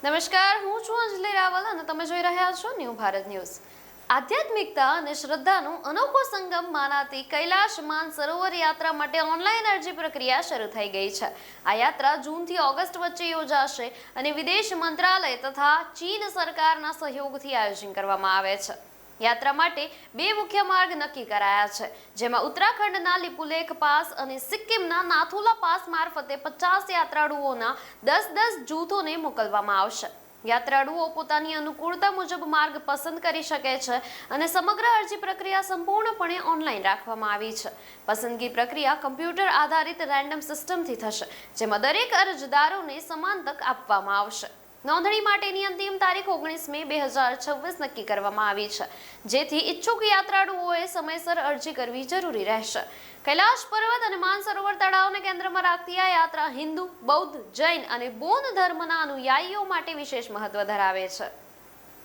નમસ્કાર, હું છું અંજલિ રાવલ અને તમે જોઈ રહ્યા છો ન્યૂ ભારત ન્યૂઝ। આધ્યાત્મિકતા અને શ્રદ્ધાનો અનોખો સંગમ માનાતી કૈલાશ માનસરોવર યાત્રા માટે ઓનલાઈન અરજી પ્રક્રિયા શરૂ થઈ ગઈ છે। આ યાત્રા જૂનથી ઓગસ્ટ વચ્ચે યોજાશે અને વિદેશ મંત્રાલય તથા ચીન સરકારના સહયોગથી આયોજન કરવામાં આવે છે। યાત્રા માટે બે મુખ્ય માર્ગ નક્કી કરાયા છે, જેમાં ઉત્તરાખંડના લિપુલેખ પાસ અને સિક્કિમના નાથુલા પાસ મારફતે 50 યાત્રાળુઓના 10-10 જૂથોને મોકલવામાં આવશે। યાત્રાળુઓ પોતાની અનુકૂળતા મુજબ માર્ગ પસંદ કરી શકે છે અને સમગ્ર અરજી પ્રક્રિયા સંપૂર્ણપણે ઓનલાઈન રાખવામાં આવી છે। પસંદગી પ્રક્રિયા કમ્પ્યુટર આધારિત રેન્ડમ સિસ્ટમથી થશે, જેમાં દરેક અરજદારોને સમાન તક આપવામાં આવશે। નોંધણી માટેની અંતિમ તારીખ 19 મે 2026 નક્કી કરવામાં આવી છે, જેથી ઈચ્છુક યાત્રાળુઓએ સમયસર અરજી કરવી જરૂરી રહેશે। કૈલાશ પર્વત અને માનસરોવર તળાવને કેન્દ્રમાં રાખતી આ યાત્રા હિન્દુ, બૌદ્ધ, જૈન અને બૌદ્ધ ધર્મના અનુયાયીઓ માટે વિશેષ મહત્વ ધરાવે છે।